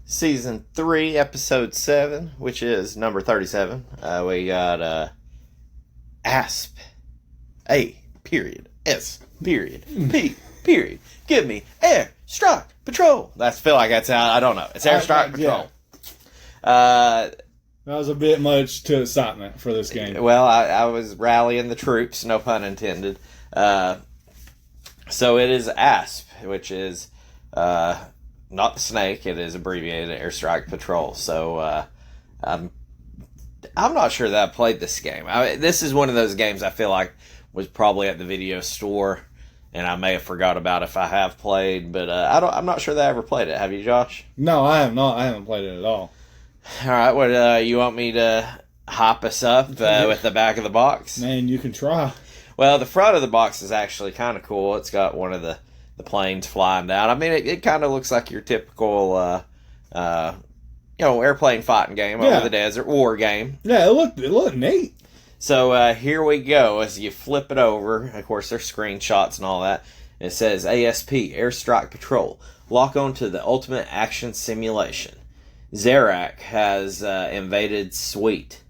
Season 3, Episode 7, which is number 37. We got ASP. A, period. S, period. P, period. Give me Air Strike Patrol. I feel like that's how, I don't know. It's Air Strike Patrol. Yeah. That was a bit much to excitement for this game. Well, I was rallying the troops, no pun intended. So it is ASP, which is not the snake. It is abbreviated Airstrike Patrol. So I'm not sure that I played this game. This is one of those games I feel like was probably at the video store, and I may have forgot about if I have played. But I'm not sure that I ever played it. Have you, Josh? No, I have not. I haven't played it at all. All right. What you want me to hop us up with the back of the box? Man, you can try. Well, the front of the box is actually kind of cool. It's got one of the planes flying down. I mean, it kind of looks like your typical, airplane fighting game over the desert, war game. Yeah, it looked neat. So here we go. As you flip it over, of course, there's screenshots and all that. It says ASP, Airstrike Patrol. Lock on to the ultimate action simulation. Zarak has invaded Sweet.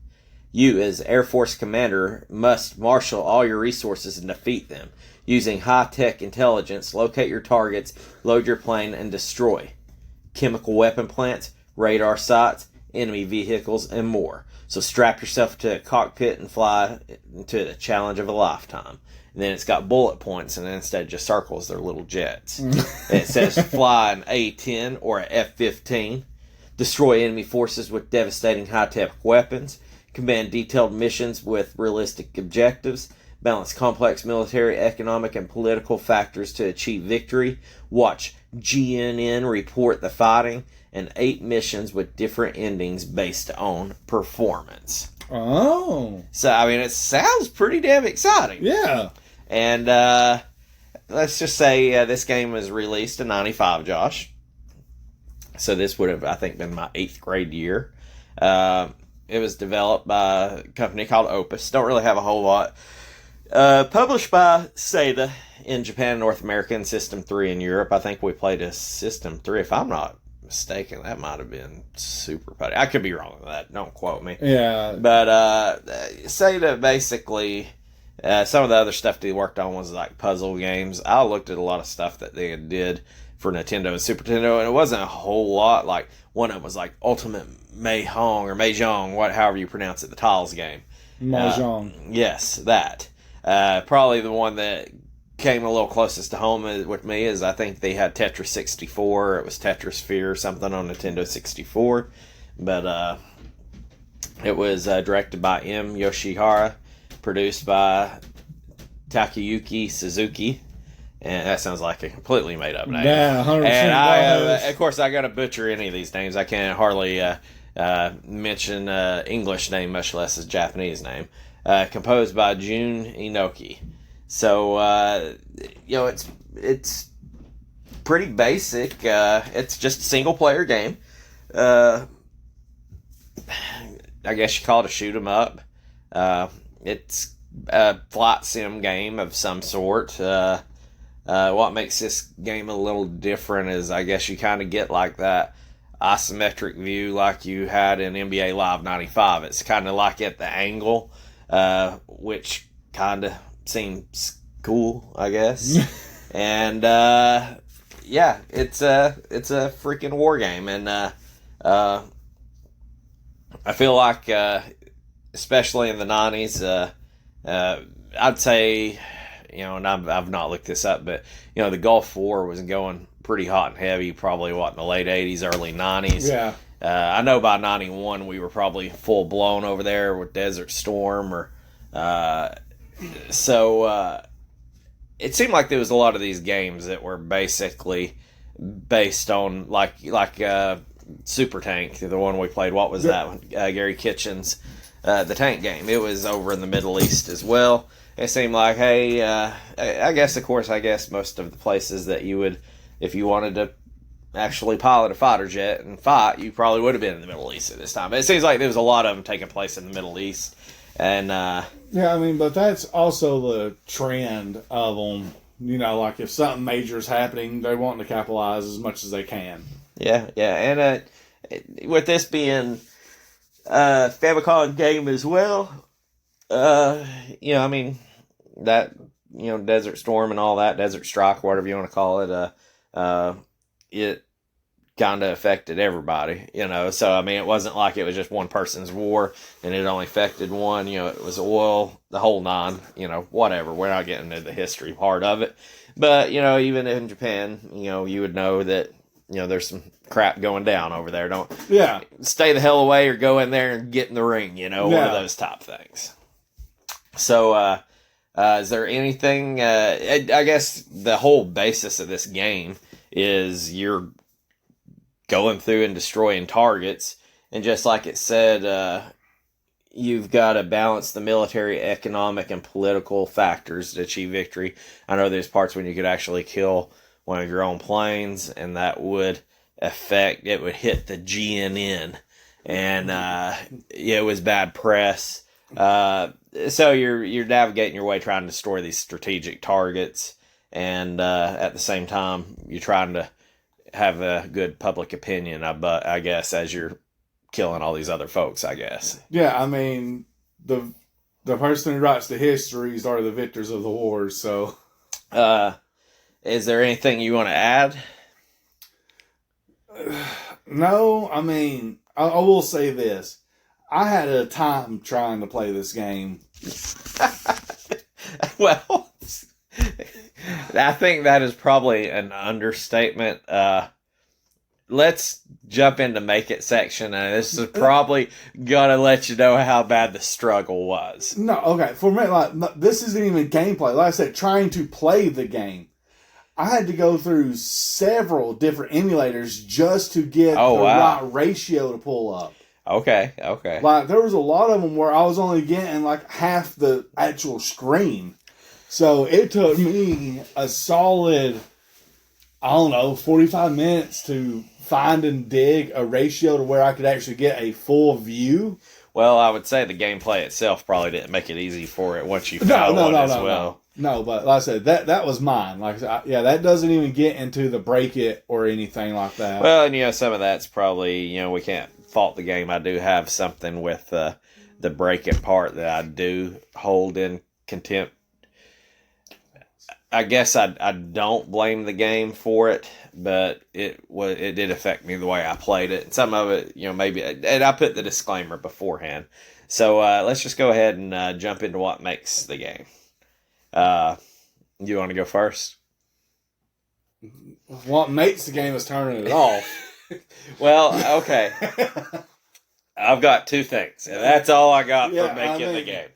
You, as Air Force Commander, must marshal all your resources and defeat them. Using high-tech intelligence, locate your targets, load your plane, and destroy chemical weapon plants, radar sites, enemy vehicles, and more. So strap yourself to a cockpit and fly into the challenge of a lifetime. And then it's got bullet points, and instead of just circles, they're little jets. It says fly an A-10 or an F-15. Destroy enemy forces with devastating high-tech weapons. Command detailed missions with realistic objectives. Balance complex military, economic, and political factors to achieve victory. Watch GNN report the fighting. And 8 missions with different endings based on performance. Oh. So, I mean, it sounds pretty damn exciting. Yeah. And let's just say this game was released in 95, Josh. So this would have, I think, been my 8th grade year. It was developed by a company called Opus. Don't really have a whole lot. Published by Sega in Japan and North America, and System 3 in Europe. I think we played a System 3, if I'm not mistaken. That might have been Super Putty. I could be wrong with that. Don't quote me. Yeah. But Sega basically, some of the other stuff they worked on was like puzzle games. I looked at a lot of stuff that they did for Nintendo and Super Nintendo, and it wasn't a whole lot. Like, one of them was like Ultimate Mahjong or Mahjong, however you pronounce it, the tiles game. Mahjong. Yes, that. Probably the one that came a little closest to home with me is I think they had Tetris 64. It was Tetrisphere or something on Nintendo 64. But it was directed by M. Yoshihara, produced by Takayuki Suzuki. And that sounds like a completely made up name. Yeah, 100%. And of course, I got to butcher any of these names. I can't hardly mention English name, much less a Japanese name. Composed by Jun Inoki. So, it's pretty basic. It's just a single-player game. I guess you call it a shoot-'em-up. It's a flight sim game of some sort. What makes this game a little different is I guess you kind of get like that isometric view like you had in NBA Live 95. It's kind of like at the angle, which kind of seems cool, I guess. And it's a freaking war game, and I feel like especially in the 90s, I'd say, and I've not looked this up, but the Gulf War was going pretty hot and heavy, probably in the late 80s, early 90s. Yeah. I know by 91 we were probably full blown over there with Desert Storm, or so it seemed like there was a lot of these games that were basically based on like Super Tank, the one we played. What was that one? Gary Kitchen's the tank game. It was over in the Middle East as well. It seemed like, hey, I guess most of the places that you would, if you wanted to actually pilot a fighter jet and fight, you probably would have been in the Middle East at this time. But it seems like there was a lot of them taking place in the Middle East. And yeah, I mean, but that's also the trend of them. Like if something major is happening, they want to capitalize as much as they can. Yeah, and with this being a Famicom game as well, I mean, that, Desert Storm and all that, Desert Strike, whatever you want to call it, it kind of affected everybody, So, I mean, it wasn't like it was just one person's war and it only affected one, it was oil, the whole nine, whatever. We're not getting into the history part of it. But, even in Japan, you would know that, there's some crap going down over there. Don't stay the hell away or go in there and get in the ring, one of those type things. So, is there anything, I guess the whole basis of this game is you're going through and destroying targets. And just like it said, you've got to balance the military, economic, and political factors to achieve victory. I know there's parts when you could actually kill one of your own planes, and that would it would hit the GNN. And it was bad press. So you're navigating your way trying to destroy these strategic targets, and at the same time you're trying to have a good public opinion, I guess, as you're killing all these other folks, I guess. Yeah, I mean, the person who writes the histories are the victors of the wars, so... Is there anything you want to add? No, I mean, I will say this. I had a time trying to play this game. Well, I think that is probably an understatement. Let's jump into Make It section, and this is probably going to let you know how bad the struggle was. No, okay. For me, this isn't even gameplay. Like I said, trying to play the game. I had to go through several different emulators just to get right ratio to pull up. Okay. Like, there was a lot of them where I was only getting like half the actual screen. So it took me a solid, 45 minutes to find and dig a ratio to where I could actually get a full view. Well, I would say the gameplay itself probably didn't make it easy for it once you found one as well. No, but like I said, that was mine. Like, that doesn't even get into the break it or anything like that. Well, and some of that's probably, we can't fault the game. I do have something with the break it part that I do hold in contempt. I guess I don't blame the game for it, but it did affect me the way I played it. And some of it, maybe, and I put the disclaimer beforehand. So let's just go ahead and jump into what makes the game. You want to go first? What makes the game is turning it off. Well, okay. I've got two things, and that's all I got for making the game.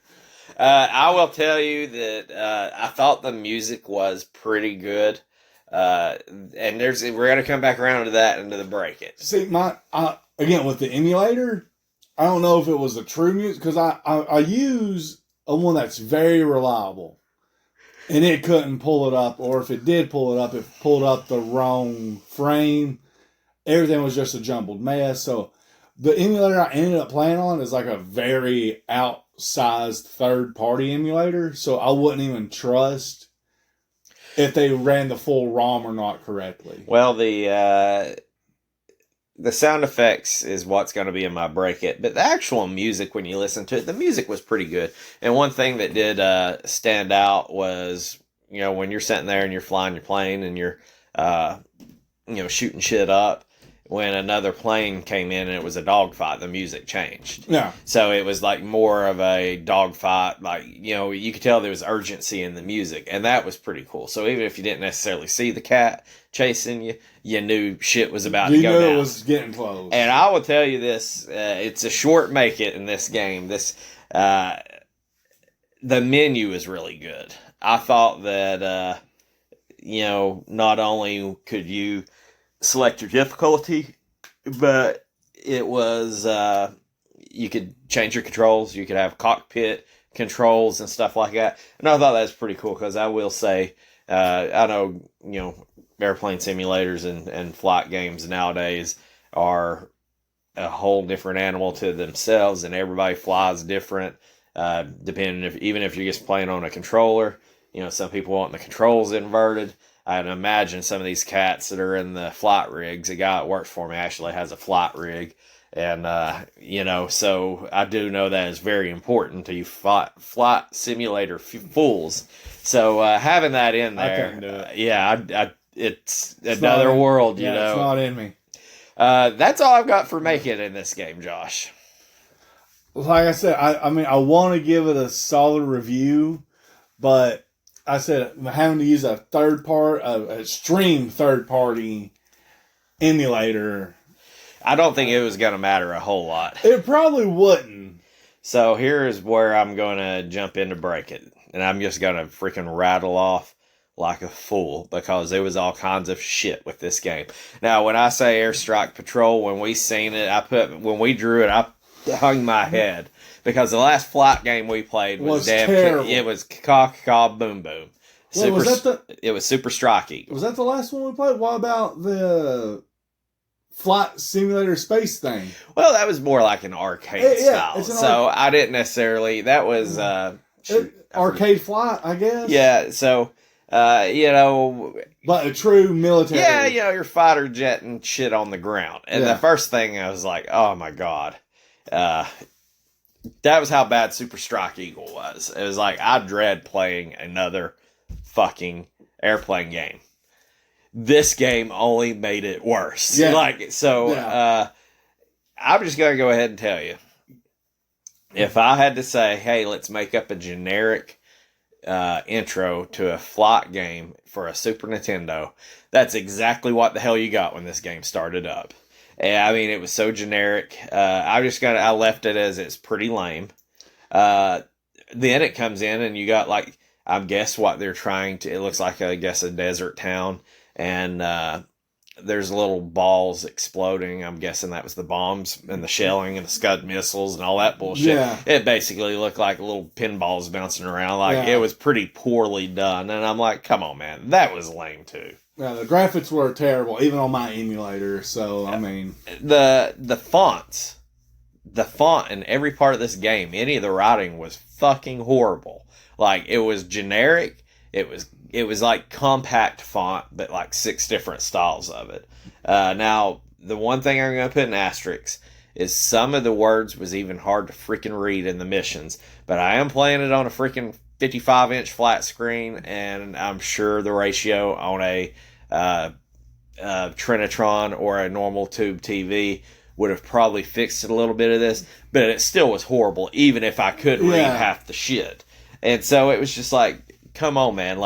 I will tell you that I thought the music was pretty good, and we're gonna come back around to that and to the break it. See, again with the emulator, I don't know if it was the true music because I use a one that's very reliable. And it couldn't pull it up, or if it did pull it pulled up the wrong frame. Everything was just a jumbled mess. So the emulator I ended up playing on is like a very outsized third-party emulator. So I wouldn't even trust if they ran the full ROM or not correctly. Well, the sound effects is what's going to be in my break it, but the actual music, when you listen to it, the music was pretty good. And one thing that did stand out was, when you're sitting there and you're flying your plane and you're, shooting shit up, when another plane came in and it was a dogfight, the music changed. Yeah. So it was like more of a dogfight, like, you could tell there was urgency in the music, and that was pretty cool. So even if you didn't necessarily see the cat chasing you, you knew shit was about to go down. You knew it was getting close. And I will tell you this, it's a short make it in this game. The menu is really good. I thought that, not only could you select your difficulty, but it was, you could change your controls. You could have cockpit controls and stuff like that. And I thought that was pretty cool because I will say, I know, airplane simulators and flight games nowadays are a whole different animal to themselves, and everybody flies different, depending even if you're just playing on a controller. Some people want the controls inverted. I'd imagine some of these cats that are in the flight rigs, a guy that works for me actually has a flight rig. And, so I do know that is very important to you flight simulator fools. So having that in there, I couldn't do it. It's another world, you know. It's not in me. That's all I've got for making in this game, Josh. Like I said, I want to give it a solid review, but I said having to use a extreme third party emulator. I don't think it was going to matter a whole lot. It probably wouldn't. So here's where I'm going to jump in to break it. And I'm just going to freaking rattle off like a fool because there was all kinds of shit with this game. Now, when I say Airstrike Patrol, when we seen it, when we drew it, I hung my head. Because the last flight game we played was terrible. It was caw boom boom. Wait, It was Super Strike Eagle. Was that the last one we played? What about the flight simulator space thing? Well, that was more like an arcade style. So I didn't necessarily. That was arcade flight, I guess. Yeah. So but a true military. Yeah, your fighter jet and shit on the ground. And the first thing I was like, oh my god, that was how bad Super Strike Eagle was. It was like I dread playing another fucking airplane game. This game only made it worse. Yeah. I'm just going to go ahead and tell you. If I had to say, hey, let's make up a generic intro to a flight game for a Super Nintendo, that's exactly what the hell you got when this game started up. And, I mean, it was so generic. I left it as it's pretty lame. Then it comes in and you got I guess what they're trying to, it looks like, I guess, a desert town. And there's little balls exploding. I'm guessing that was the bombs and the shelling and the Scud missiles and all that bullshit. Yeah. It basically looked like little pinballs bouncing around. It was pretty poorly done. And I'm like, come on, man. That was lame, too. Yeah, the graphics were terrible, even on my emulator. So, I mean... The font in every part of this game, any of the writing was fucking horrible. It was generic. It was like compact font, but 6 different styles of it. Now, the one thing I'm going to put in asterisks is some of the words was even hard to freaking read in the missions. But I am playing it on a freaking 55-inch flat screen, and I'm sure the ratio on a Trinitron or a normal tube TV would have probably fixed a little bit of this. But it still was horrible, even if I could read half the shit. And so it was just like, come on, man.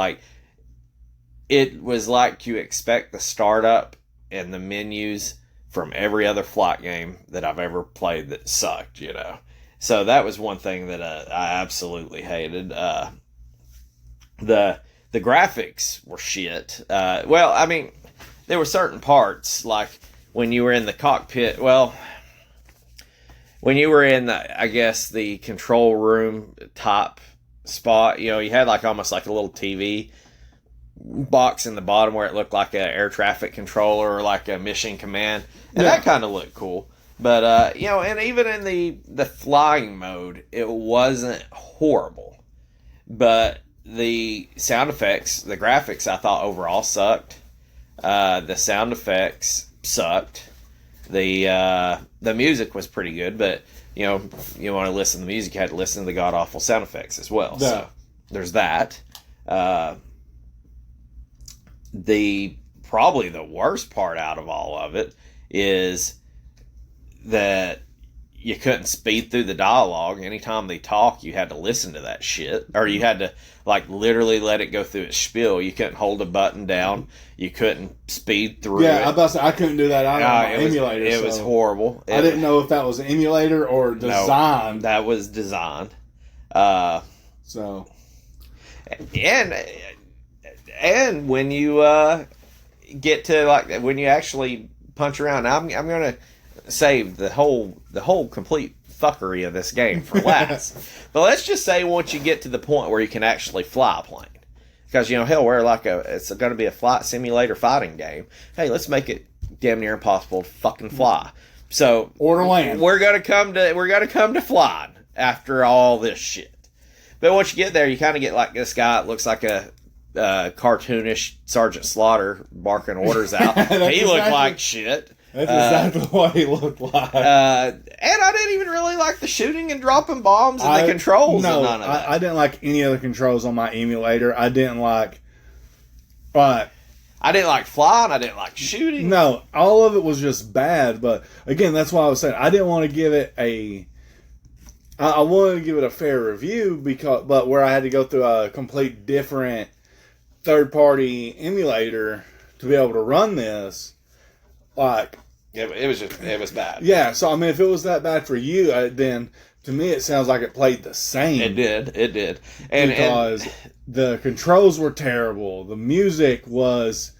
It was like you expect the startup and the menus from every other flight game that I've ever played that sucked, So that was one thing that I absolutely hated. The graphics were shit. Well, I mean, there were certain parts, like when you were in the cockpit, when you were in, the control room top spot, you had almost like a little TV box in the bottom where it looked like an air traffic controller or like a mission command, and that kind of looked cool. But and even in the flying mode, it wasn't horrible. But the sound effects, the graphics, I thought overall sucked. The sound effects sucked. The music was pretty good, but you want to listen to the music, you had to listen to the god awful sound effects as well. Yeah. So there's that. Probably the worst part out of all of it is that you couldn't speed through the dialogue. Anytime they talk, you had to listen to that shit, or you had to literally let it go through its spiel. You couldn't hold a button down. You couldn't speed through it. Yeah, I was about to say, I couldn't do that on my emulator. It was horrible. I didn't know if that was an emulator or designed. No, that was designed. So, and when you get to when you actually punch around, now I'm gonna save the whole complete fuckery of this game for last. But let's just say once you get to the point where you can actually fly a plane, because hell, we're it's going to be a flight simulator fighting game. Hey, let's make it damn near impossible to fucking fly. So or to land. We're gonna come to flying after all this shit. But once you get there, you kind of get this guy that looks like a cartoonish Sergeant Slaughter barking orders out. He looked like shit. That's exactly what he looked like. And I didn't even really like the shooting and dropping bombs and the controls. No, and none of that. I didn't like any of the controls on my emulator. I didn't like... But I didn't like flying. I didn't like shooting. no, all of it was just bad. But again, that's why I was saying I didn't want to give it a... I wanted to give it a fair review, but where I had to go through a complete different third-party emulator to be able to run this, like... It was bad. Yeah, so I mean, if it was that bad for you, then to me it sounds like it played the same. It did. Because the controls were terrible. The music was...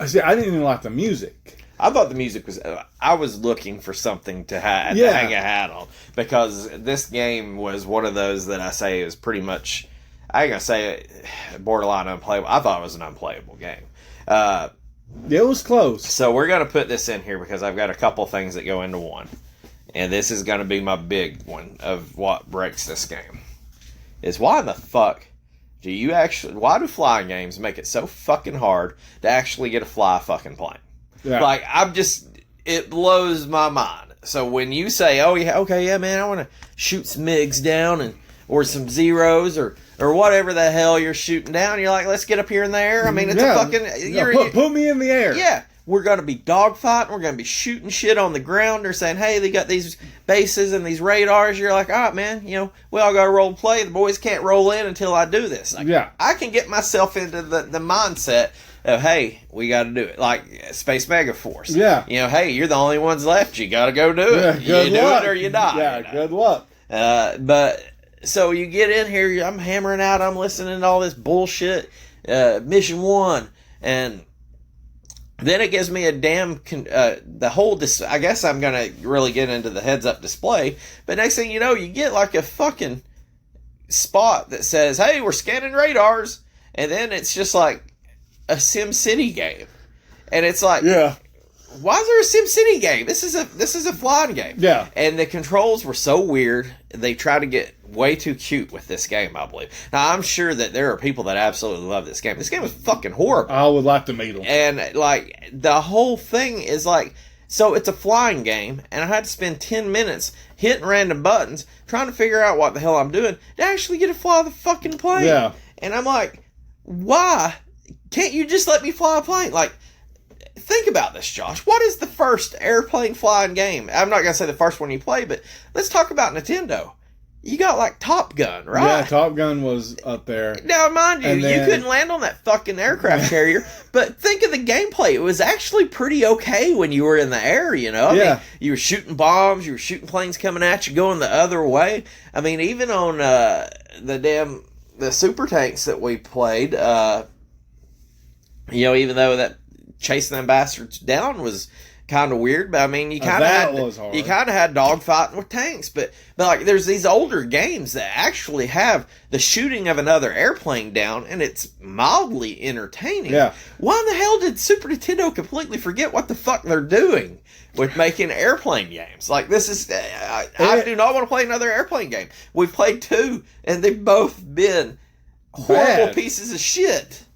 I didn't even like the music. I thought the music was... I was looking for something to hang a hat on. Because this game was one of those that I say is pretty much... I ain't gonna say borderline unplayable. I thought it was an unplayable game. It was close. So we're going to put this in here because I've got a couple things that go into one. And this is going to be my big one of what breaks this game. Is why the fuck why do flying games make it so fucking hard to actually get a fly fucking plane? Yeah. Like, it blows my mind. So when you say, oh yeah, okay, yeah man, I want to shoot some MiGs down or some Zeros or whatever the hell you're shooting down. You're like, let's get up here in the air. I mean, it's a fucking... Put me in the air. Yeah. We're going to be dogfighting. We're going to be shooting shit on the ground. They're saying, hey, they got these bases and these radars. You're like, all right, man, we all got to role play. The boys can't roll in until I do this. Like, yeah. I can get myself into the mindset of, hey, we got to do it. Like Space Mega Force. Yeah. Hey, you're the only ones left. You got to go do it. Yeah, you do it or you die. Yeah, good luck. But... So you get in here, I'm hammering out, I'm listening to all this bullshit, mission 1, and then it gives me a damn, I guess I'm going to really get into the heads-up display, but next thing you know, you get like a fucking spot that says, hey, we're scanning radars, and then it's just like a SimCity game. And it's like... Yeah. Why is there a SimCity game? This is a flying game. Yeah. And the controls were so weird. They tried to get way too cute with this game, I believe. Now, I'm sure that there are people that absolutely love this game. This game is fucking horrible. I would like to meet them. And, like, the whole thing is like... So, it's a flying game, and I had to spend 10 minutes hitting random buttons, trying to figure out what the hell I'm doing, to actually get to fly the fucking plane. Yeah. And I'm like, why can't you just let me fly a plane? Like... Think about this, Josh. What is the first airplane flying game? I'm not going to say the first one you play, but let's talk about Nintendo. You got like Top Gun, right? Yeah, Top Gun was up there. Now, mind you, you couldn't land on that fucking aircraft carrier, but think of the gameplay. It was actually pretty okay when you were in the air, I mean, you were shooting bombs, you were shooting planes coming at you, going the other way. I mean, even on the super tanks that we played, even though that chasing them bastards down was kind of weird, but I mean, you kind of had dogfighting with tanks, but like, there's these older games that actually have the shooting of another airplane down, and it's mildly entertaining. Yeah. Why in the hell did Super Nintendo completely forget what the fuck they're doing with making airplane games? Like, this is, I do not want to play another airplane game. We've played 2, and they've both been horrible pieces of shit.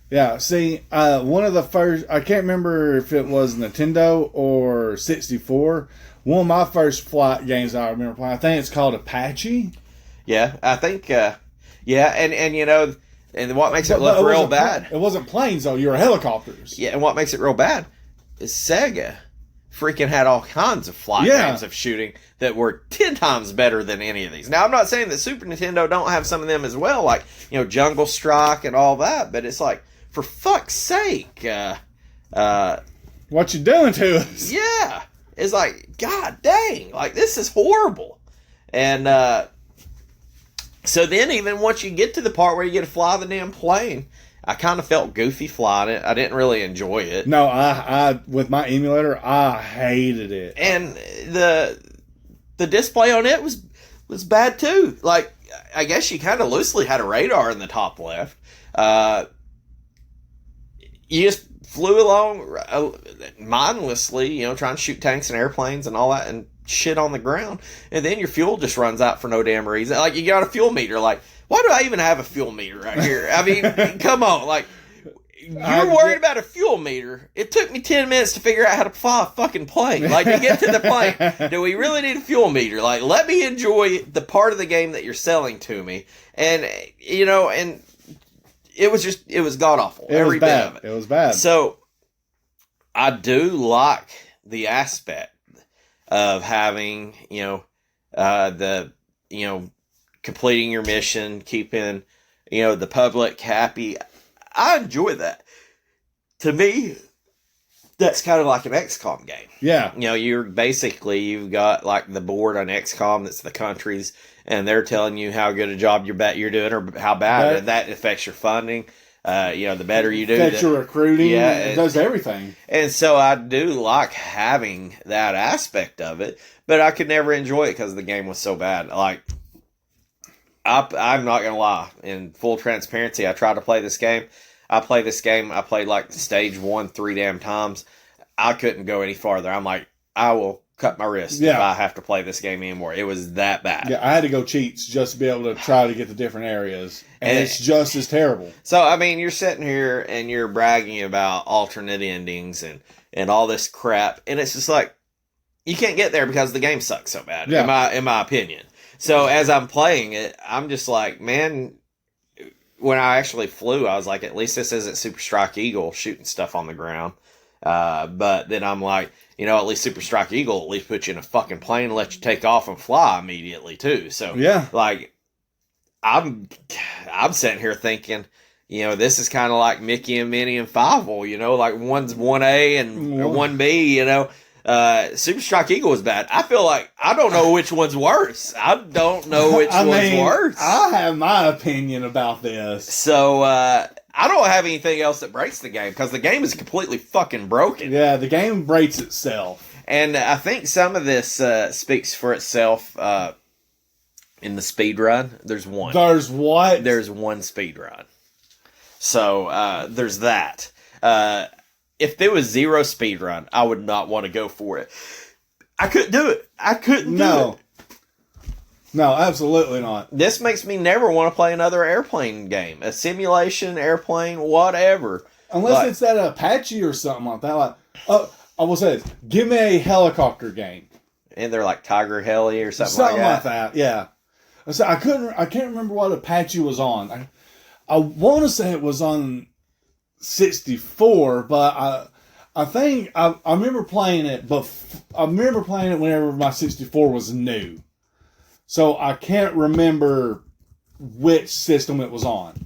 Yeah, see, one of the first, I can't remember if it was Nintendo or 64. One of my first flight games I remember playing, I think it's called Apache. Yeah, I think, and what makes it look real bad. It wasn't planes, though. You were helicopters. Yeah, and what makes it real bad is Sega freaking had all kinds of flight games of shooting that were 10 times better than any of these. Now, I'm not saying that Super Nintendo don't have some of them as well, like, Jungle Strike and all that, but it's like, for fuck's sake, what you doing to us? Yeah. It's like, god dang, like, this is horrible. And so then even once you get to the part where you get to fly the damn plane, I kind of felt goofy flying it. I didn't really enjoy it. No, I with my emulator, I hated it. And the display on it was bad too. Like, I guess you kind of loosely had a radar in the top left. You just flew along mindlessly, trying to shoot tanks and airplanes and all that and shit on the ground. And then your fuel just runs out for no damn reason. Like, you got a fuel meter. Like, Why do I even have a fuel meter right here? I mean, come on, like, you're worried about a fuel meter. It took me 10 minutes to figure out how to fly a fucking plane. Like, to get to the plane, do we really need a fuel meter? Like, let me enjoy the part of the game that you're selling to me. And, you know, and it was god-awful. Every bit of it. It was bad. So, I do like the aspect of having, completing your mission, keeping, the public happy. I enjoy that. To me, that's kind of like an XCOM game. Yeah. You've got like the board on XCOM that's the countries, and they're telling you how good a job you're doing or how bad, and that affects your funding. The better you do. Affects your recruiting. Yeah. It does everything. And so I do like having that aspect of it, but I could never enjoy it because the game was so bad. Like, I'm not going to lie. In full transparency, I tried to play this game. I played like stage 1 3 damn times. I couldn't go any farther. I'm like, I will cut my wrist if I have to play this game anymore. It was that bad. Yeah, I had to go cheats just to be able to try to get the different areas. And it's just as terrible. So, I mean, you're sitting here and you're bragging about alternate endings and all this crap. And it's just like, you can't get there because the game sucks so bad, in my opinion. So as I'm playing it, I'm just like, man, when I actually flew, I was like, at least this isn't Super Strike Eagle shooting stuff on the ground. But then I'm like, at least Super Strike Eagle at least put you in a fucking plane and let you take off and fly immediately too. So like, I'm sitting here thinking, this is kind of like Mickey and Minnie and Fievel, like one's 1A and 1B, Super Strike Eagle was bad. I feel like I don't know which one's worse. I don't know which one's worse. I have my opinion about this. So, I don't have anything else that breaks the game because the game is completely fucking broken. Yeah, the game breaks itself. And I think some of this speaks for itself in the speed run. There's one. There's what? There's one speed run. So, there's that. If there was 0 speed run, I would not want to go for it. I couldn't do it. I couldn't do it. No, absolutely not. This makes me never want to play another airplane game. A simulation, airplane, whatever. Unless it's that Apache or something like that. Like, I will say this. Give me a helicopter game. And they're like Tiger Heli or something like that. Yeah. So I can't remember what Apache was on. I want to say it was on 64, but I think I remember playing it, but I remember playing it whenever my 64 was new. So I can't remember which system it was on.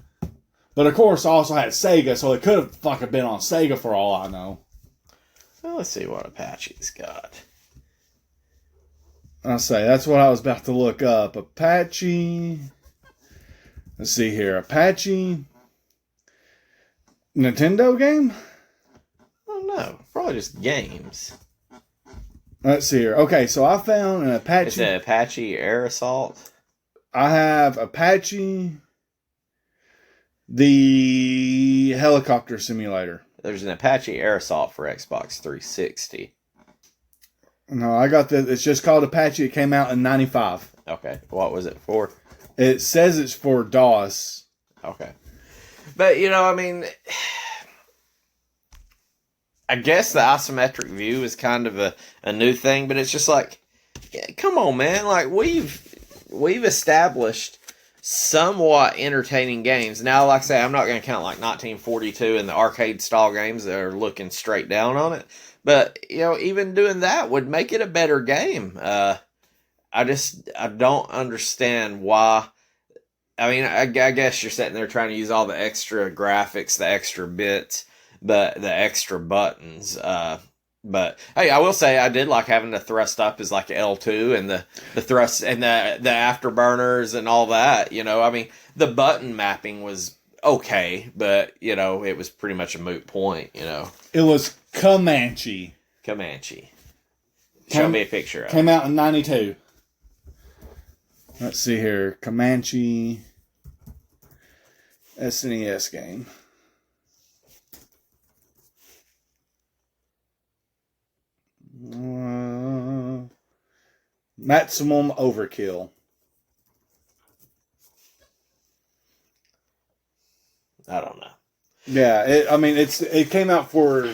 But of course, I also had Sega, so it could have fucking been on Sega for all I know. Well, let's see what Apache's got. I'll say that's what I was about to look up. Apache. Let's see here. Apache. Nintendo game? I don't know. Probably just games. Let's see here. Okay, so I found an Apache. It's an Apache Air Assault. I have Apache, the helicopter simulator. There's an Apache Air Assault for Xbox 360. No, I got the. It's just called Apache. It came out in '95. Okay. What was it for? It says it's for DOS. Okay. But, I mean, I guess the isometric view is kind of a new thing, but it's just like, come on, man. Like, we've established somewhat entertaining games. Now, like I say, I'm not going to count like 1942 and the arcade style games that are looking straight down on it. But, even doing that would make it a better game. I don't understand why. I mean, I guess you're sitting there trying to use all the extra graphics, the extra bits, but the extra buttons. But hey, I will say I did like having the thrust up as like L2 and the thrust and the afterburners and all that. I mean, the button mapping was okay, but it was pretty much a moot point. It was Comanche. Show me a picture of it. Came out in '92. Let's see here. Comanche SNES game. Maximum Overkill. Yeah, it came out for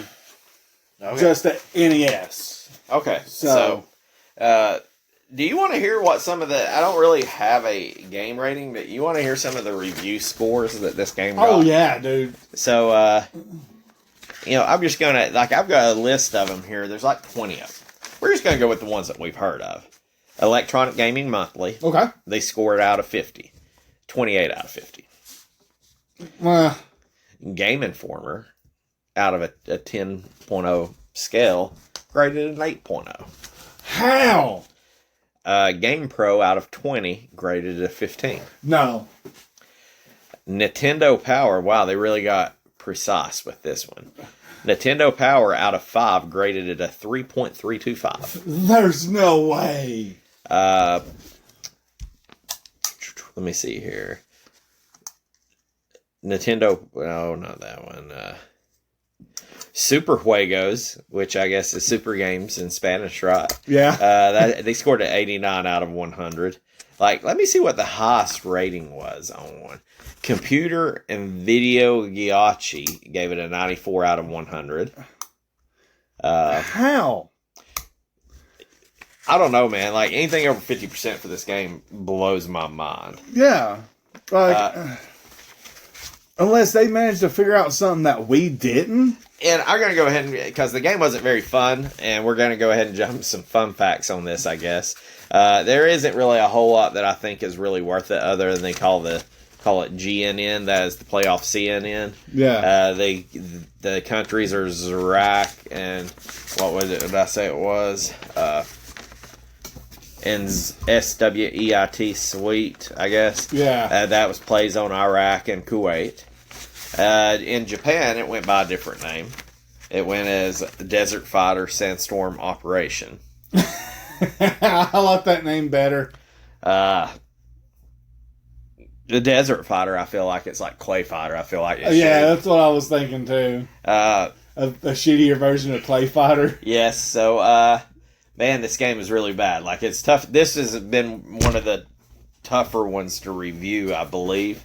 just the NES. Okay, so do you want to hear what some of the... I don't really have a game rating, but you want to hear some of the review scores that this game got? Oh, yeah, dude. So, I'm just going to... I've got a list of them here. There's 20 of them. We're just going to go with the ones that we've heard of. Electronic Gaming Monthly. Okay. They scored out of 50. 28 out of 50. Game Informer, out of a 10.0 scale, graded an 8.0. How? Game Pro, out of 20, graded a 15. No. Nintendo Power, wow, they really got precise with this one. Nintendo Power, out of 5, graded it a 3.325. There's no way. Let me see here. Nintendo, no, not that one. Super Juegos, which I guess is Super Games in Spanish, right? Yeah. They scored an 89 out of 100. Let me see what the highest rating was on one. Computer and Video Ghiacci gave it a 94 out of 100. How? I don't know, man. Anything over 50% for this game blows my mind. Yeah. Unless they managed to figure out something that we didn't. And I'm going to go ahead because the game wasn't very fun, and we're going to go ahead and jump some fun facts on this, I guess. There isn't really a whole lot that I think is really worth it other than they call it GNN, that is the playoff CNN. Yeah. The countries are Zurich and what was it? Did I say it was? And SWEIT, sweet, I guess. Yeah. That was plays on Iraq and Kuwait. In Japan, it went by a different name. It went as Desert Fighter Sandstorm Operation. I like that name better. The Desert Fighter, I feel like it's like Clay Fighter. I feel like it's that's what I was thinking too. A shittier version of Clay Fighter. Yes, so man, this game is really bad. It's tough. This has been one of the tougher ones to review, I believe.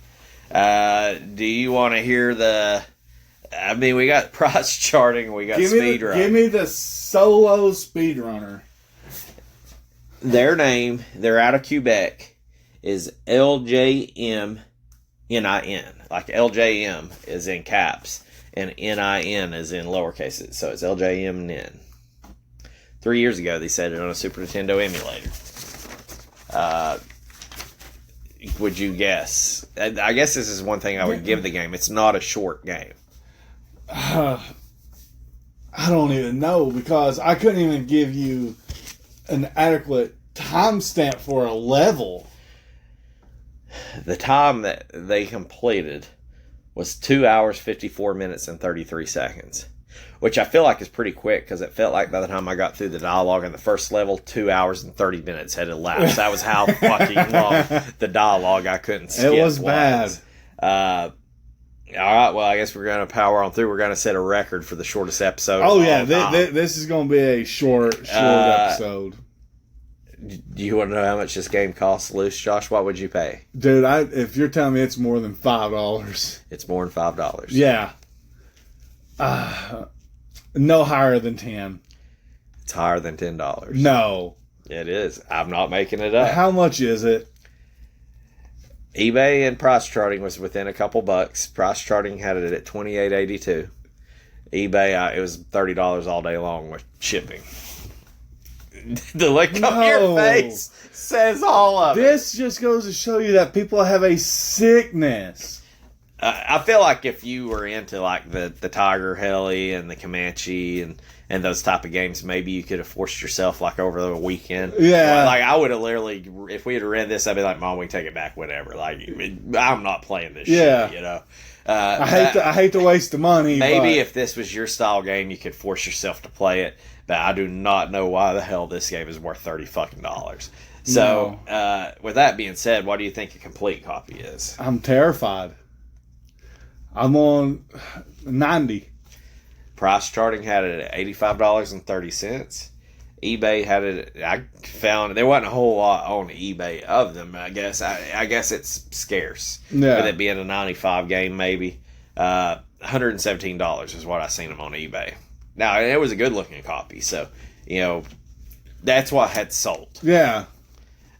Do you want to hear we got price charting, we got speedrun. Give me the solo speedrunner. Their name, they're out of Quebec, is LJMNIN. LJM is in caps, and NIN is in lowercase. So it's LJMNIN. 3 years ago, they said it on a Super Nintendo emulator. Would you guess? I guess this is one thing I would give the game. It's not a short game. I don't even know, because I couldn't even give you an adequate timestamp for a level. The time that they completed was 2 hours, 54 minutes, and 33 seconds. Which I feel like is pretty quick, because it felt like by the time I got through the dialogue in the first level, 2 hours and 30 minutes had elapsed. That was how fucking long the dialogue I couldn't skip. It was bad. All right, well, I guess we're going to power on through. We're going to set a record for the shortest episode. Oh, yeah, this is going to be a short episode. Do you want to know how much this game costs loose, Josh? What would you pay? Dude, if you're telling me it's more than $5. It's more than $5. Yeah. No higher than 10. It's higher than $10. No. It is. I'm not making it up. How much is it? eBay and price charting was within a couple bucks. Price charting had it at $28.82. eBay, it was $30 all day long with shipping. The look on your face says all of it. This just goes to show you that people have a sickness. I feel like if you were into the Tiger Heli and the Comanche and those type of games, maybe you could have forced yourself over the weekend. Yeah. I would have literally, if we had read this, I'd be like, Mom, we can take it back, whatever. I'm not playing this shit, you know. I hate to waste the money. Maybe if this was your style game, you could force yourself to play it. But I do not know why the hell this game is worth $30 fucking. So, with that being said, what do you think a complete copy is? I'm terrified. I'm on 90. Price charting had it at $85.30. eBay had it. I found there wasn't a whole lot on eBay of them. I guess it's scarce. Yeah. With it being a 95 game, maybe. $117 is what I seen them on eBay. Now, it was a good looking copy, so, that's what had sold. Yeah.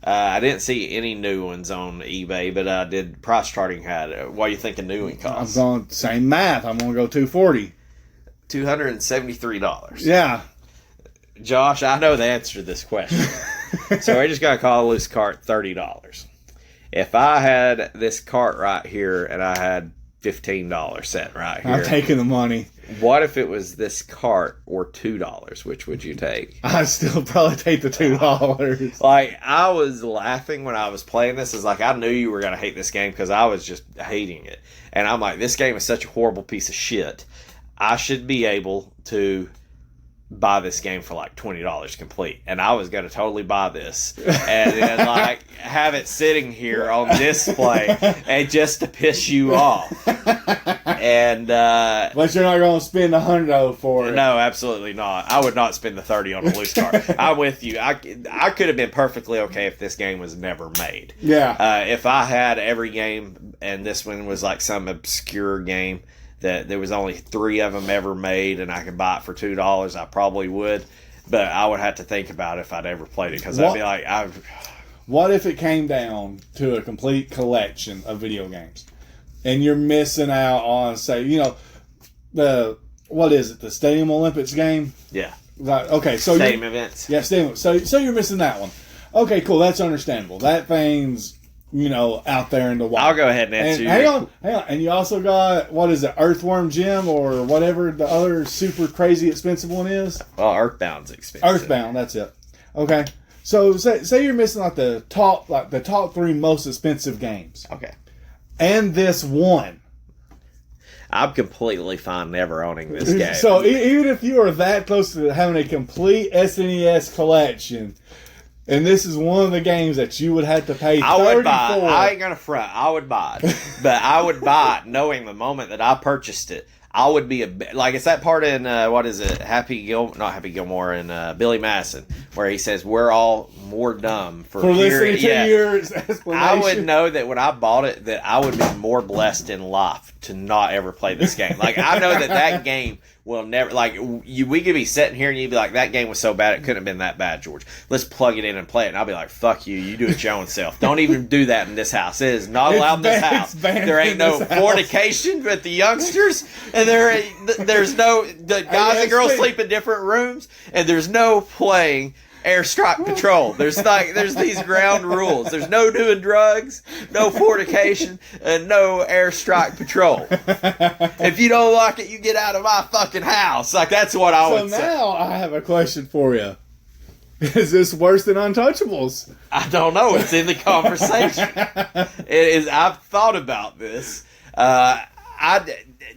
I didn't see any new ones on eBay, but I did. Price charting had. What do you think a new one costs? I'm going same math. I'm going to go $240. $273. Yeah. Josh, I know the answer to this question, so we're just gonna call this cart $30. If I had this cart right here and I had $15 set right here, I'm taking the money. What if it was this cart or $2? Which would you take? I'd still probably take the $2. Like, I was laughing when I was playing this. It's like, I knew you were going to hate this game because I was just hating it. And I'm like, this game is such a horrible piece of shit. I should be able to buy this game for like $20 complete. And I was going to totally buy this. And then, like, have it sitting here on display and just to piss you off. And but you're not going to spend $100 for it. No, absolutely not. I would not spend the $30 on a loose card. I'm with you. I could have been perfectly okay if this game was never made. Yeah. If I had every game and this one was like some obscure game that there was only 3 of them ever made and I could buy it for $2, I probably would. But I would have to think about it if I'd ever played it because I'd be like, what if it came down to a complete collection of video games? And you're missing out on, say, the Stadium Olympics game? Yeah. Okay, so Stadium events. Yeah, Stadium. So you're missing that one. Okay, cool. That's understandable. That thing's, out there in the wild. I'll go ahead and answer you. Hang on. And you also got, Earthworm Jim or whatever the other super crazy expensive one is? Well, Earthbound's expensive. Earthbound, that's it. Okay. So say you're missing the top 3 most expensive games. Okay. And this one. I'm completely fine never owning this game. So even if you are that close to having a complete SNES collection, and this is one of the games that you would have to pay $30 I would buy it. for. I ain't gonna front. I would buy it, but I would buy it knowing the moment that I purchased it, I would be like it's that part in not Happy Gilmore and Billy Madison where he says we're all more dumb for listening to your explanation. I would know that when I bought it that I would be more blessed in life to not ever play this game. Like I know that game will never we could be sitting here and you'd be like that game was so bad it couldn't have been that bad, George. Let's plug it in and play it. And I'll be like fuck you. You do it your own self. Don't even do that in this house. It is not allowed in this house. There ain't no fornication with the youngsters. And there's no the guys and girls sleep in different rooms, and there's no playing Airstrike Patrol. There's these ground rules. There's no doing drugs, no fornication, and no Airstrike Patrol. If you don't like it, you get out of my fucking house. Like that's what I would say. So now I have a question for you. Is this worse than Untouchables? I don't know. It's in the conversation. It is. I've thought about this.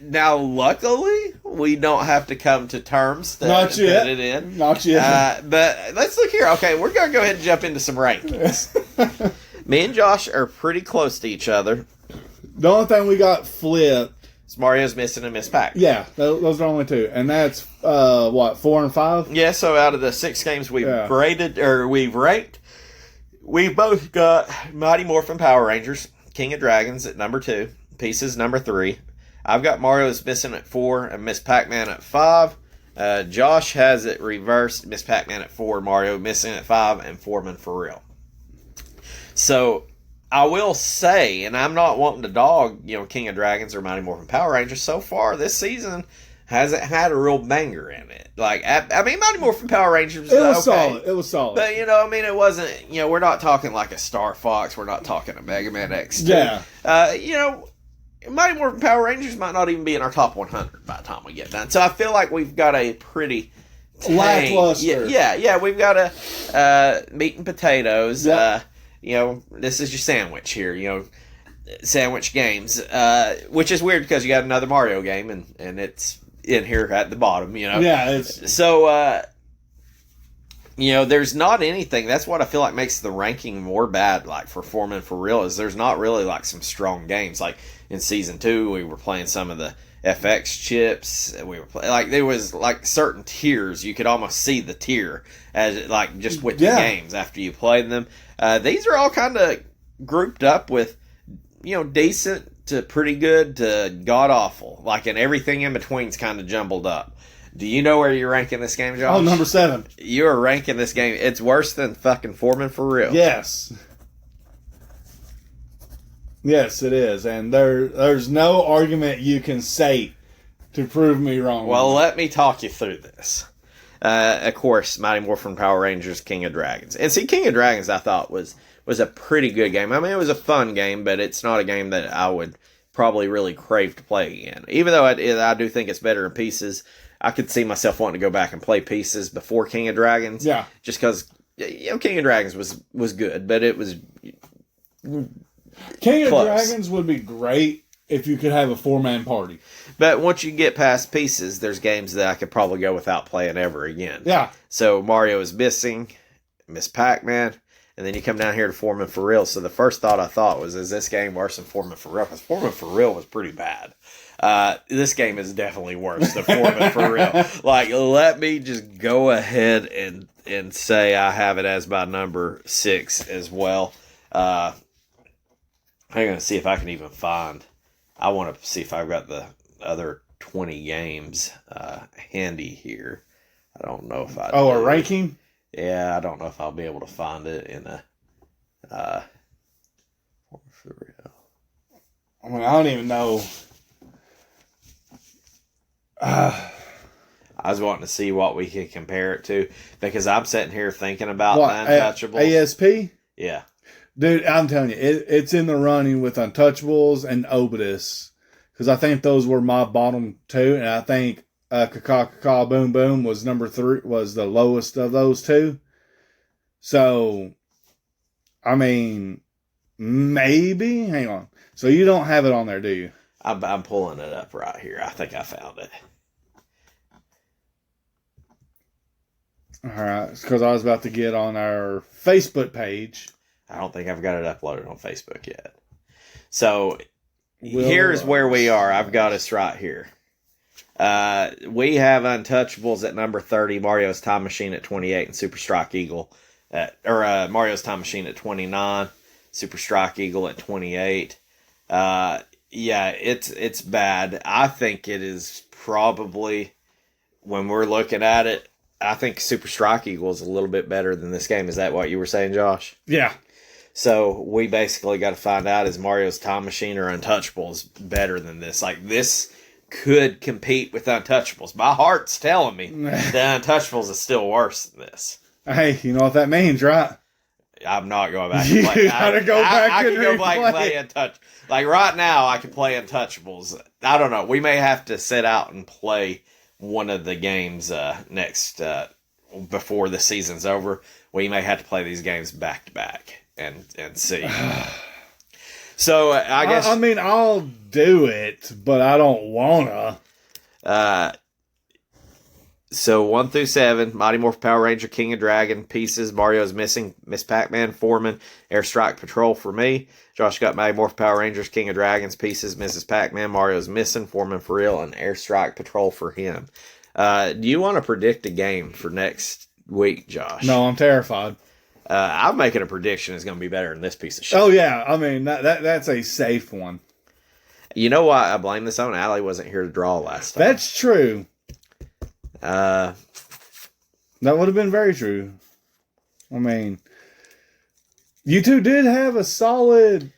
Now, luckily, we don't have to come to terms to Not yet. put it in. Not yet. But let's look here. Okay, we're going to go ahead and jump into some rankings. Me and Josh are pretty close to each other. The only thing we got flipped. Is Mario's missing and Miss Pac. Yeah, those are the only 2. And that's, 4 and 5? Yeah, so out of the 6 games we've ranked, we've both got Mighty Morphin Power Rangers, King of Dragons at number 2, Pieces number 3. I've got Mario's missing at 4 and Miss Pac-Man at 5. Josh has it reversed. Miss Pac-Man at 4, Mario missing at 5, and Foreman for real. So I will say, and I'm not wanting to dog, King of Dragons or Mighty Morphin Power Rangers. So far this season hasn't had a real banger in it. Like Mighty Morphin Power Rangers was okay. Solid. It was solid. But it wasn't. We're not talking like a Star Fox. We're not talking a Mega Man X2. Yeah. Mighty Morphin Power Rangers might not even be in our top 100 by the time we get done. So I feel like we've got a pretty lackluster. Yeah. We've got a meat and potatoes. Yep. This is your sandwich here. Sandwich games, which is weird because you got another Mario game and it's in here at the bottom. Yeah. It's so. There's not anything. That's what I feel like makes the ranking more bad. Like for Foreman for real, is there's not really like some strong games. Like in season 2, we were playing some of the FX chips. We were there was like certain tiers. You could almost see the tier as just with the games after you played them. These are all kind of grouped up with decent to pretty good to god awful. Like, and everything in between's kind of jumbled up. Do you know where you're ranking this game, Josh? Oh, number 7. You're ranking this game. It's worse than fucking Foreman for real. Yes. Yes, it is. And there's no argument you can say to prove me wrong. Well, let me talk you through this. Of course, Mighty Morphin Power Rangers, King of Dragons. And see, King of Dragons, I thought, was a pretty good game. I mean, it was a fun game, but it's not a game that I would probably really crave to play again. Even though I do think it's better in pieces, I could see myself wanting to go back and play pieces before King of Dragons. Yeah. Just because, King of Dragons was good, but it was King of close. Dragons would be great if you could have a 4-man party. But once you get past pieces, there's games that I could probably go without playing ever again. Yeah. So Mario is missing, Miss Pac-Man, and then you come down here to Foreman for Real. So the first thought I thought was, is this game worse than Foreman for Real? Because Foreman for Real was pretty bad. This game is definitely worse than Foreman for Real. Like, let me just go ahead and say I have it as my number 6 as well. I'm going to see if I can even find. I want to see if I've got the other 20 games handy here. I don't know if I do. A ranking? Yeah, I don't know if I'll be able to find it in a for real. I mean, I don't even know. I was wanting to see what we could compare it to because I'm sitting here thinking about Untouchables. ASP? Yeah. Dude, I'm telling you, it's in the running with Untouchables and Obidus. Because I think those were my bottom 2. And I think Kaka Boom Boom was number 3, was the lowest of those 2. So, I mean, maybe. Hang on. So you don't have it on there, do you? I'm pulling it up right here. I think I found it. All right. Because I was about to get on our Facebook page. I don't think I've got it uploaded on Facebook yet. So, here's where we are. I've got us right here. We have Untouchables at number 30, Mario's Time Machine at 28, and Super Strike Eagle Mario's Time Machine at 29, Super Strike Eagle at 28. Yeah, it's bad. I think it is probably, when we're looking at it, I think Super Strike Eagle is a little bit better than this game. Is that what you were saying, Josh? Yeah. So we basically got to find out, is Mario's Time Machine or Untouchables better than this? Like, this could compete with Untouchables. My heart's telling me that Untouchables is still worse than this. Hey, you know what that means, right? I'm not going back and play. You gotta go back I and can go back and replay play Untouchables. Like, right now, I can play Untouchables. I don't know. We may have to sit out and play one of the games next, before the season's over. We may have to play these games back to back and see. So, I guess... I mean, I'll do it, but I don't wanna. So 1 through 7, Mighty Morphin Power Ranger, King of Dragon, Pieces, Mario's Missing, Miss Pac-Man, Foreman, Airstrike Patrol for me. Josh got Mighty Morphin Power Rangers, King of Dragons, Pieces, Mrs. Pac-Man, Mario's Missing, Foreman for real, and Airstrike Patrol for him. Do you want to predict a game for next week, Josh? No, I'm terrified. I'm making a prediction it's going to be better than this piece of shit. Oh, yeah. I mean, that's a safe one. You know why I blame this on? Allie wasn't here to draw last time. That's true. That would have been very true. I mean, you two did have a solid...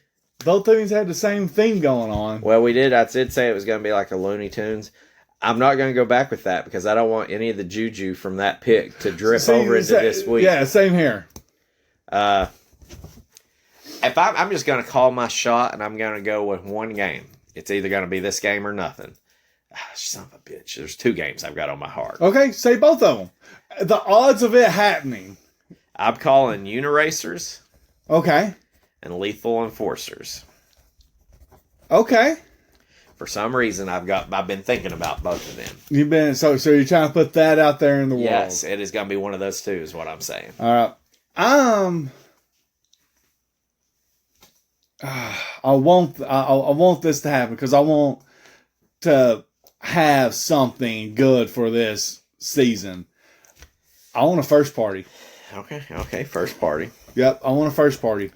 Both things had the same thing going on. Well, we did. I did say it was going to be like a Looney Tunes. I'm not going to go back with that because I don't want any of the juju from that pick to drip over into this week. Yeah, same here. If I'm just going to call my shot and I'm going to go with one game. It's either going to be this game or nothing. Son of a bitch. There's 2 games I've got on my heart. Okay, say both of them. The odds of it happening. I'm calling Uniracers. Okay. And Lethal Enforcers. Okay. For some reason, I've been thinking about both of them. So you're trying to put that out there in the world. Yes, it is going to be one of those 2 is what I'm saying. All right. I want this to happen because I want to have something good for this season. I want a first party. Okay, first party. Yep, I want a first party.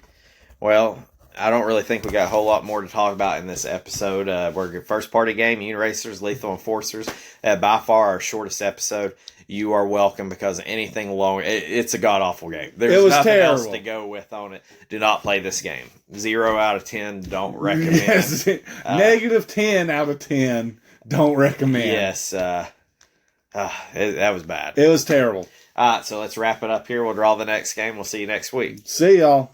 Well, I don't really think we got a whole lot more to talk about in this episode. We're first party game, Uniracers, Lethal Enforcers. By far our shortest episode. You are welcome because anything long, it's a god awful game. There's nothing else to go with on it. Do not play this game. 0 out of 10. Don't recommend. Yes, -10 out of 10. Don't recommend. Yes, that was bad. It was terrible. All right, so let's wrap it up here. We'll draw the next game. We'll see you next week. See y'all.